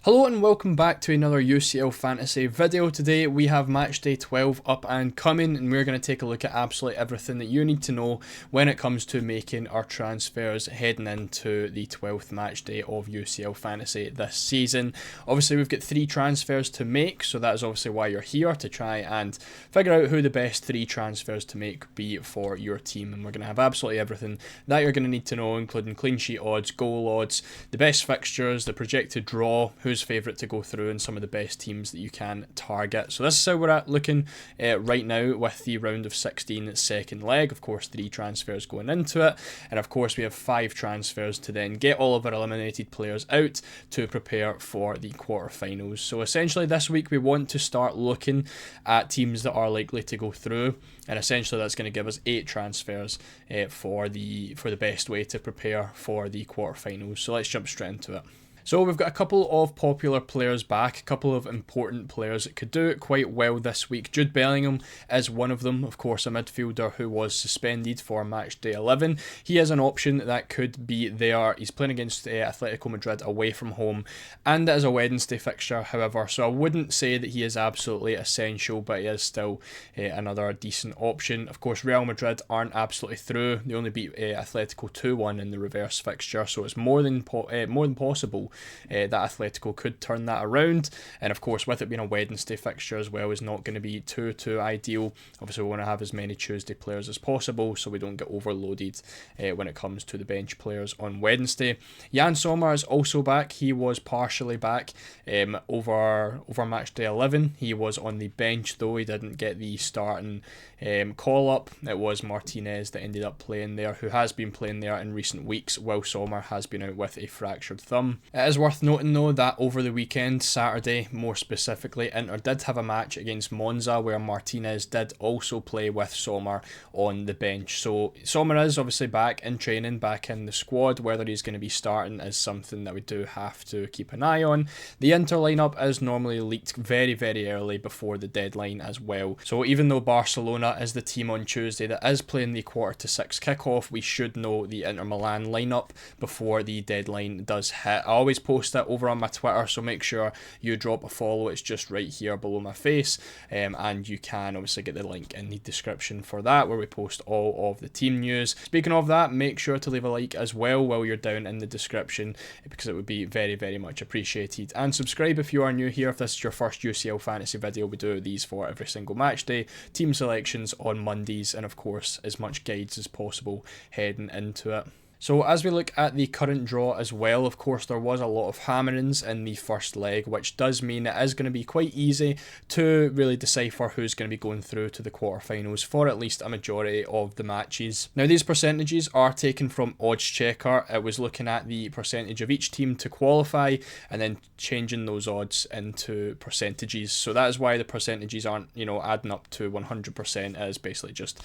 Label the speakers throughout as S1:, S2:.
S1: Hello and welcome back to another UCL Fantasy video. Today we have Matchday 12 up and coming, and we're going to take a look at absolutely everything that you need to know when it comes to making our transfers heading into the 12th matchday of UCL Fantasy this season. Obviously we've got 3 transfers to make, so that is obviously why you're here, to try and figure out who the best 3 transfers to make be for your team. And we're going to have absolutely everything that you're going to need to know, including clean sheet odds, goal odds, the best fixtures, the projected draw, who's favourite to go through, and some of the best teams that you can target. So this is how we're at looking right now with the round of 16 second leg. Of course 3 transfers going into it, and of course we have 5 transfers to then get all of our eliminated players out to prepare for the quarterfinals. So essentially this week we want to start looking at teams that are likely to go through, and essentially that's going to give us 8 transfers for the best way to prepare for the quarterfinals. So let's jump straight into it. So we've got a couple of popular players back, a couple of important players that could do it quite well this week. Jude Bellingham is one of them, of course, a midfielder who was suspended for match day 11. He is an option that could be there. He's playing against Atletico Madrid away from home, and it is a Wednesday fixture, however, so I wouldn't say that he is absolutely essential, but he is still another decent option. Of course, Real Madrid aren't absolutely through. They only beat Atletico 2-1 in the reverse fixture, so it's more than possible that Atletico could turn that around. And of course, with it being a Wednesday fixture as well, is not going to be too ideal. Obviously we want to have as many Tuesday players as possible so we don't get overloaded when it comes to the bench players on Wednesday. Jan Sommer is also back. He was partially back over match day 11. He was on the bench though. He didn't get the starting call up. It was Martinez that ended up playing there, who has been playing there in recent weeks, while Sommer has been out with a fractured thumb. It is worth noting though that over the weekend, Saturday more specifically, Inter did have a match against Monza where Martinez did also play with Sommer on the bench. So Sommer is obviously back in training, back in the squad. Whether he's going to be starting is something that we do have to keep an eye on. The Inter lineup is normally leaked very early before the deadline as well. So even though Barcelona is the team on Tuesday that is playing the 5:45 kickoff, we should know the Inter Milan lineup before the deadline does hit. I always post it over on my Twitter, so make sure you drop a follow. It's just right here below my face, and you can obviously get the link in the description for that, where we post all of the team news. Speaking of that, make sure to leave a like as well while you're down in the description, because it would be very much appreciated. And subscribe if you are new here. If this is your first UCL fantasy video, we do these for every single match day, team selections on Mondays, and of course as much guides as possible heading into it. So as we look at the current draw as well, of course there was a lot of hammerings in the first leg, which does mean it is going to be quite easy to really decipher who's going to be going through to the quarterfinals for at least a majority of the matches. Now these percentages are taken from Odds Checker. It was looking at the percentage of each team to qualify and then changing those odds into percentages. So that is why the percentages aren't, adding up to 100%. It is basically just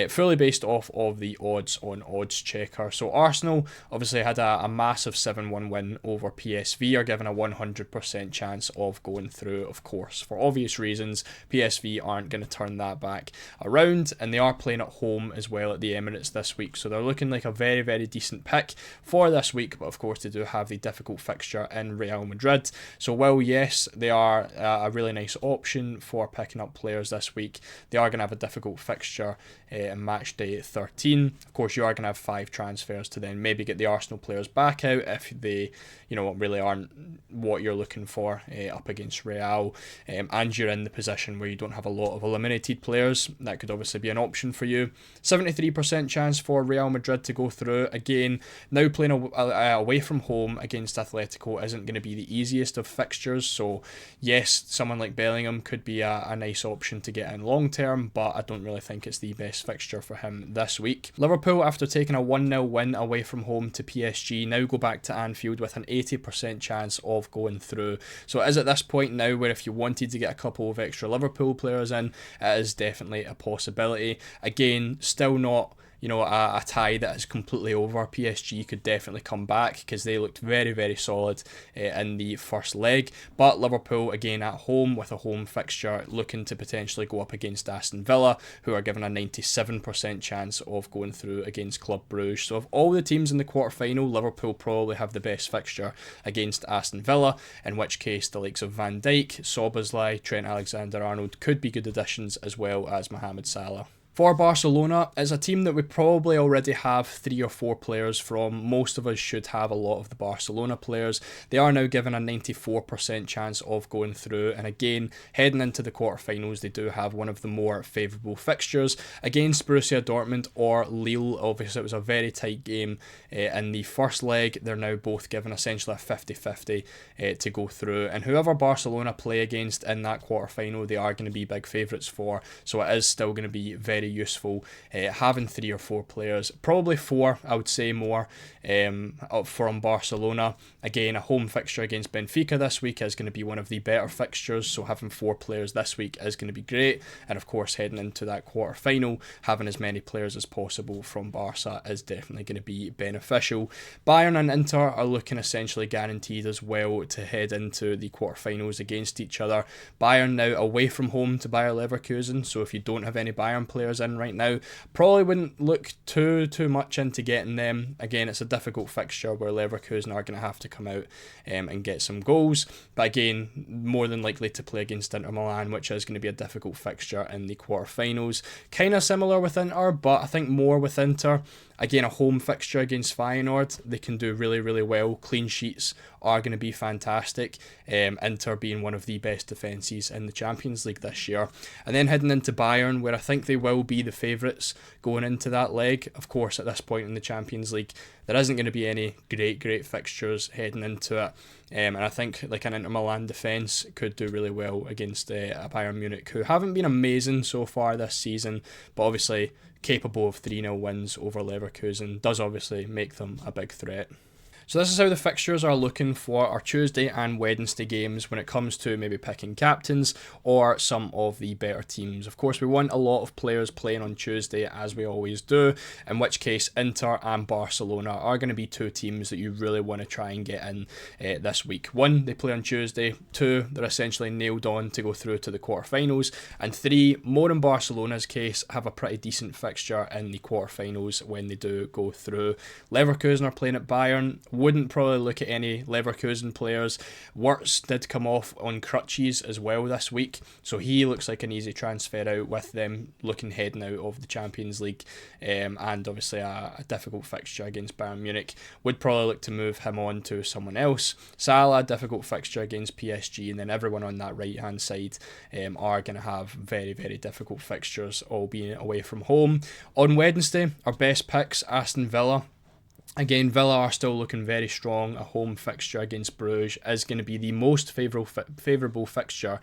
S1: fully based off of the odds on Odds Checker. So Arsenal obviously had a massive 7-1 win over PSV, are given a 100% chance of going through. Of course, for obvious reasons, PSV aren't going to turn that back around, and they are playing at home as well at the Emirates this week, so they're looking like a very decent pick for this week. But of course they do have the difficult fixture in Real Madrid, so while yes they are a really nice option for picking up players this week, they are going to have a difficult fixture in match day 13. Of course you are going to have 5 transfers to then maybe get the Arsenal players back out if they really aren't what you're looking for up against Real, and you're in the position where you don't have a lot of eliminated players. That could obviously be an option for you. 73% chance for Real Madrid to go through. Again, now playing away from home against Atletico isn't going to be the easiest of fixtures, so yes, someone like Bellingham could be a nice option to get in long term, but I don't really think it's the best fixture for him this week. Liverpool, after taking a 1-0 win away from home to PSG, now go back to Anfield with an 80% chance of going through. So it is at this point now where if you wanted to get a couple of extra Liverpool players in, it is definitely a possibility. Again, still not a tie that is completely over. PSG could definitely come back because they looked very, very solid in the first leg. But Liverpool, again, at home with a home fixture, looking to potentially go up against Aston Villa, who are given a 97% chance of going through against Club Brugge. So of all the teams in the quarter-final, Liverpool probably have the best fixture against Aston Villa, in which case the likes of Van Dijk, Szoboszlai, Trent Alexander-Arnold could be good additions, as well as Mohamed Salah. For Barcelona, it's a team that we probably already have 3 or 4 players from. Most of us should have a lot of the Barcelona players. They are now given a 94% chance of going through, and again, heading into the quarterfinals, they do have one of the more favourable fixtures against Borussia Dortmund or Lille. Obviously, it was a very tight game in the first leg. They're now both given essentially a 50-50 to go through, and whoever Barcelona play against in that quarterfinal, they are going to be big favourites for, so it is still going to be very useful having 3 or 4 players, probably 4 I would say more, up from Barcelona. Again, a home fixture against Benfica this week is going to be one of the better fixtures, so having 4 players this week is going to be great, and of course heading into that quarter final, having as many players as possible from Barca is definitely going to be beneficial. Bayern and Inter are looking essentially guaranteed as well to head into the quarterfinals against each other. Bayern now away from home to Bayer Leverkusen, so if you don't have any Bayern players in right now, probably wouldn't look too much into getting them. Again, it's a difficult fixture where Leverkusen are going to have to come out and get some goals, but again, more than likely to play against Inter Milan, which is going to be a difficult fixture in the quarterfinals. Kind of similar with Inter, but I think more with Inter. Again, a home fixture against Feyenoord, they can do really, really well. Clean sheets are going to be fantastic. Inter being one of the best defences in the Champions League this year. And then heading into Bayern, where I think they will be the favourites going into that leg. Of course, at this point in the Champions League, there isn't going to be any great fixtures heading into it. And I think like an Inter Milan defence could do really well against a Bayern Munich, who haven't been amazing so far this season, but obviously capable of 3-0 wins over Leverkusen does obviously make them a big threat. So this is how the fixtures are looking for our Tuesday and Wednesday games when it comes to maybe picking captains or some of the better teams. Of course, we want a lot of players playing on Tuesday, as we always do, in which case Inter and Barcelona are going to be 2 teams that you really want to try and get in this week. 1, they play on Tuesday. 2, they're essentially nailed on to go through to the quarterfinals. And 3, more in Barcelona's case, have a pretty decent fixture in the quarterfinals when they do go through. Leverkusen are playing at Bayern. Wouldn't probably look at any Leverkusen players. Wirtz did come off on crutches as well this week, so he looks like an easy transfer out with them looking heading out of the Champions League, and obviously a difficult fixture against Bayern Munich. Would probably look to move him on to someone else. Salah, difficult fixture against PSG, and then everyone on that right hand side are going to have very, very difficult fixtures, all being away from home. On Wednesday, our best picks, Aston Villa. Again, Villa are still looking very strong. A home fixture against Bruges is going to be the most favourable fixture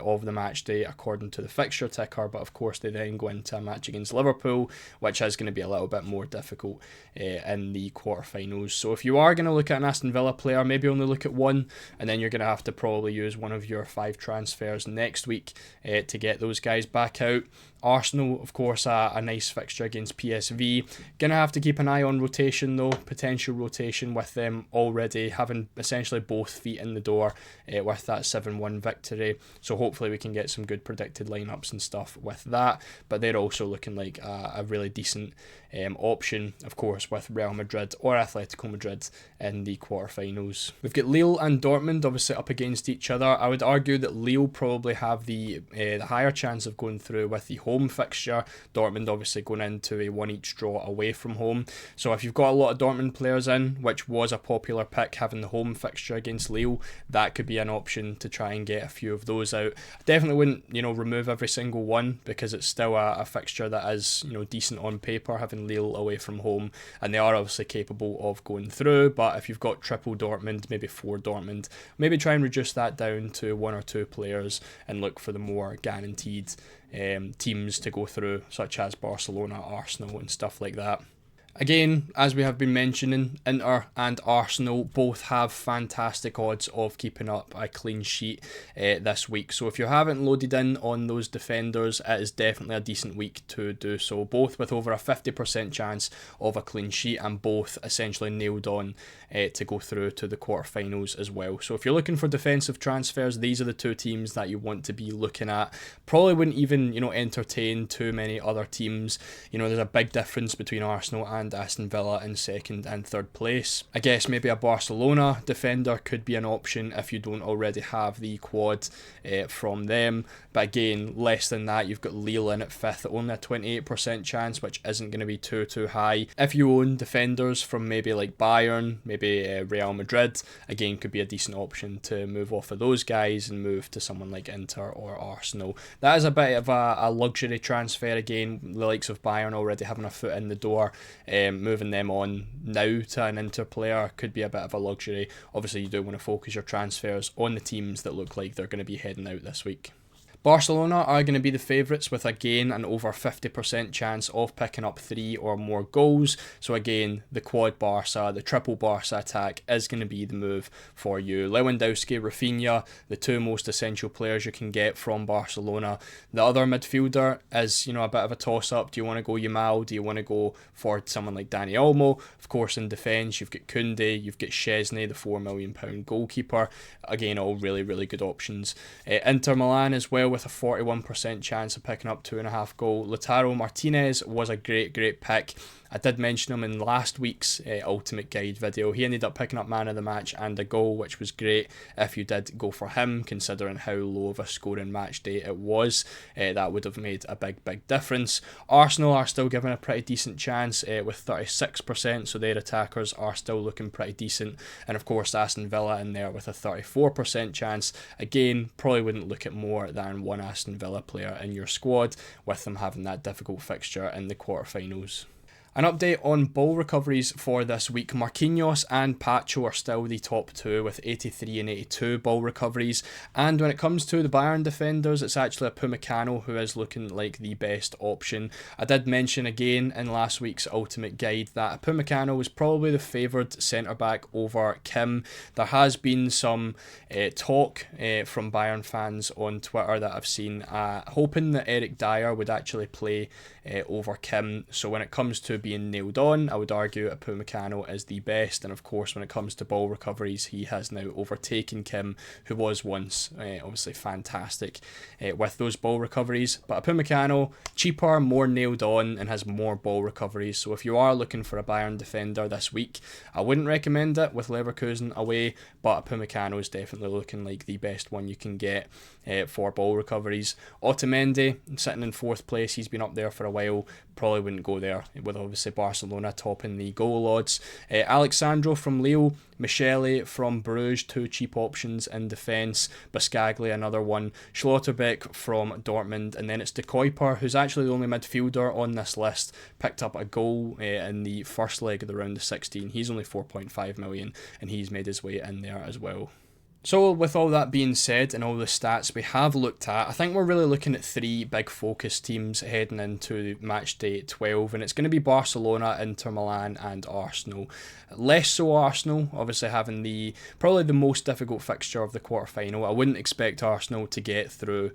S1: of the match day according to the fixture ticker, but of course they then go into a match against Liverpool, which is going to be a little bit more difficult in the quarterfinals. So if you are going to look at an Aston Villa player, maybe only look at one, and then you're going to have to probably use one of your 5 transfers next week to get those guys back out. Arsenal, of course, a nice fixture against PSV. Going to have to keep an eye on rotation though, potential rotation with them already having essentially both feet in the door with that 7-1 victory. So hopefully we can get some good predicted lineups and stuff with that. But they're also looking like a really decent option, of course, with Real Madrid or Atletico Madrid in the quarterfinals. We've got Lille and Dortmund obviously up against each other. I would argue that Lille probably have the higher chance of going through with the home fixture. Dortmund obviously going into a 1-each draw away from home. So if you've got a lot of Dortmund players in, which was a popular pick, having the home fixture against Lille, that could be an option to try and get a few of those out. I definitely wouldn't, remove every single one, because it's still a fixture that is, decent on paper, having Lille away from home, and they are obviously capable of going through. But if you've got triple Dortmund, maybe 4 Dortmund, maybe try and reduce that down to 1 or 2 players and look for the more guaranteed teams to go through, such as Barcelona, Arsenal and stuff like that. Again, as we have been mentioning, Inter and Arsenal both have fantastic odds of keeping up a clean sheet this week. So if you haven't loaded in on those defenders, it is definitely a decent week to do so. Both with over a 50% chance of a clean sheet and both essentially nailed on to go through to the quarterfinals as well. So if you're looking for defensive transfers, these are the two teams that you want to be looking at. Probably wouldn't even, entertain too many other teams. There's a big difference between Arsenal and Aston Villa in second and third place. I guess maybe a Barcelona defender could be an option if you don't already have the quad from them. But again, less than that, you've got Lille in at fifth, only a 28% chance, which isn't going to be too high. If you own defenders from maybe like Bayern, maybe Real Madrid, again, could be a decent option to move off of those guys and move to someone like Inter or Arsenal. That is a bit of a luxury transfer again, the likes of Bayern already having a foot in the door. Moving them on now to an Inter player could be a bit of a luxury. Obviously, you do want to focus your transfers on the teams that look like they're going to be heading out this week. Barcelona are going to be the favourites with, again, an over 50% chance of picking up 3 or more goals. So again, the quad Barca, the triple Barca attack is going to be the move for you. Lewandowski, Rafinha, the two most essential players you can get from Barcelona. The other midfielder is, a bit of a toss-up. Do you want to go Yamal? Do you want to go for someone like Dani Olmo? Of course, in defence, you've got Koundé, you've got Szczesny, the £4 million goalkeeper. Again, all really, really good options. Inter Milan as well, with a 41% chance of picking up 2.5 goal. Lautaro Martinez was a great pick. I did mention him in last week's Ultimate Guide video. He ended up picking up man of the match and a goal, which was great if you did go for him, considering how low of a scoring match day it was. That would have made a big difference. Arsenal are still given a pretty decent chance with 36%, so their attackers are still looking pretty decent. And of course, Aston Villa in there with a 34% chance. Again, probably wouldn't look at more than one Aston Villa player in your squad, with them having that difficult fixture in the quarterfinals. An update on ball recoveries for this week. Marquinhos and Pacho are still the top two with 83 and 82 ball recoveries. And when it comes to the Bayern defenders, it's actually Upamecano who is looking like the best option. I did mention again in last week's Ultimate Guide that Upamecano was probably the favoured centre-back over Kim. There has been some talk from Bayern fans on Twitter that I've seen hoping that Eric Dyer would actually play over Kim. So when it comes to being nailed on, I would argue Upamecano is the best, and of course when it comes to ball recoveries, he has now overtaken Kim, who was once obviously fantastic with those ball recoveries. But Upamecano, cheaper, more nailed on, and has more ball recoveries. So if you are looking for a Bayern defender this week, I wouldn't recommend it with Leverkusen away, but Upamecano is definitely looking like the best one you can get for ball recoveries. Otamendi sitting in 4th place, he's been up there for a while, probably wouldn't go there with obviously Barcelona topping the goal odds. Alexandro from Lille, Michele from Bruges, two cheap options in defence. Biscaglia, another one. Schlotterbeck from Dortmund, and then it's De Kuyper, who's actually the only midfielder on this list, picked up a goal in the first leg of the round of 16. He's only 4.5 million, and he's made his way in there as well. So with all that being said and all the stats we have looked at, I think we're really looking at 3 big focus teams heading into match day 12, and it's going to be Barcelona, Inter Milan and Arsenal. Less so Arsenal, obviously having probably the most difficult fixture of the quarterfinal. I wouldn't expect Arsenal to get through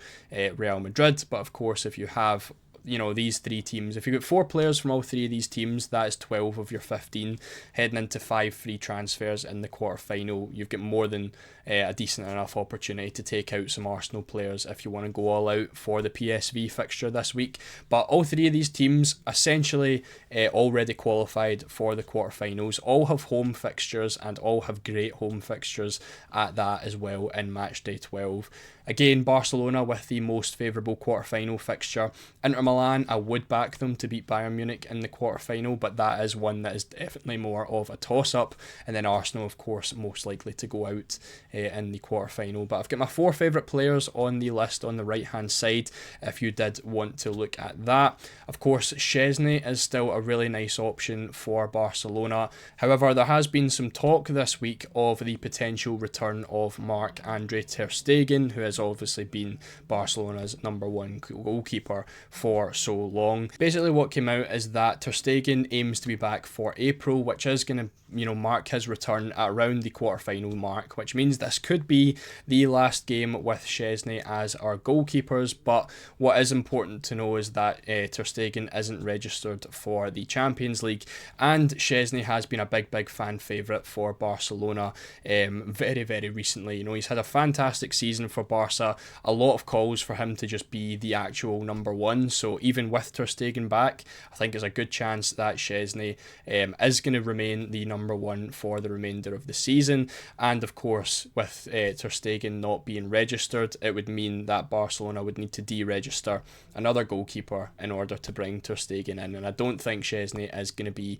S1: Real Madrid, but of course if you have these 3 teams, if you get 4 players from all 3 of these teams, that is 12 of your 15. Heading into 5 free transfers in the quarterfinal, you've got more than a decent enough opportunity to take out some Arsenal players if you want to go all out for the PSV fixture this week. But all 3 of these teams essentially already qualified for the quarterfinals, all have home fixtures and all have great home fixtures at that as well in match day 12. Again, Barcelona with the most favourable quarterfinal fixture. Inter Milan, I would back them to beat Bayern Munich in the quarterfinal, but that is one that is definitely more of a toss-up. And then Arsenal, of course, most likely to go out in the quarterfinal. But I've got my 4 favourite players on the list on the right-hand side, if you did want to look at that. Of course, Szczesny is still a really nice option for Barcelona. However, there has been some talk this week of the potential return of Marc-Andre ter Stegen, who has obviously been Barcelona's #1 goalkeeper for for so long. Basically what came out is that Ter Stegen aims to be back for April, which is going to mark his return at around the quarterfinal mark, which means this could be the last game with Szczesny as our goalkeepers. But what is important to know is that Ter Stegen isn't registered for the Champions League, and Szczesny has been a big fan favourite for Barcelona very recently. He's had a fantastic season for Barca, a lot of calls for him to just be the actual number one, so even with Ter Stegen back, I think there's a good chance that Szczesny is going to remain the number one for the remainder of the season. And of course, with Ter Stegen not being registered, it would mean that Barcelona would need to deregister another goalkeeper in order to bring Ter Stegen in, and I don't think Szczesny is going to be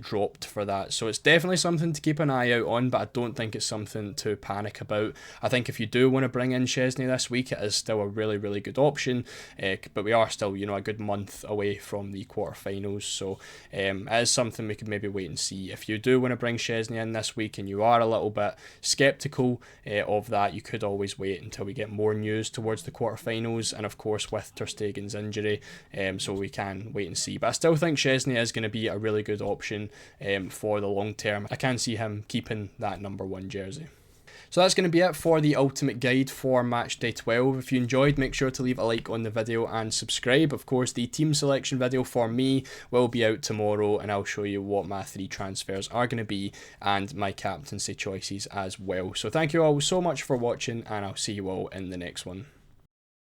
S1: dropped for that. So it's definitely something to keep an eye out on, but I don't think it's something to panic about. I think if you do want to bring in Szczesny this week, it is still a really good option, but we are still a good month away from the quarterfinals, so it is something we could maybe wait and see. If you do want to bring Szczesny in this week and you are a little bit sceptical of that, you could always wait until we get more news towards the quarterfinals, and of course with Ter Stegen's injury, so we can wait and see. But I still think Szczesny is going to be a really good option for the long term. I can see him keeping that number one jersey. So that's going to be it for the ultimate guide for Matchday 12. If you enjoyed, make sure to leave a like on the video and subscribe. Of course, the team selection video for me will be out tomorrow, and I'll show you what my 3 transfers are going to be and my captaincy choices as well. So thank you all so much for watching, and I'll see you all in the next one.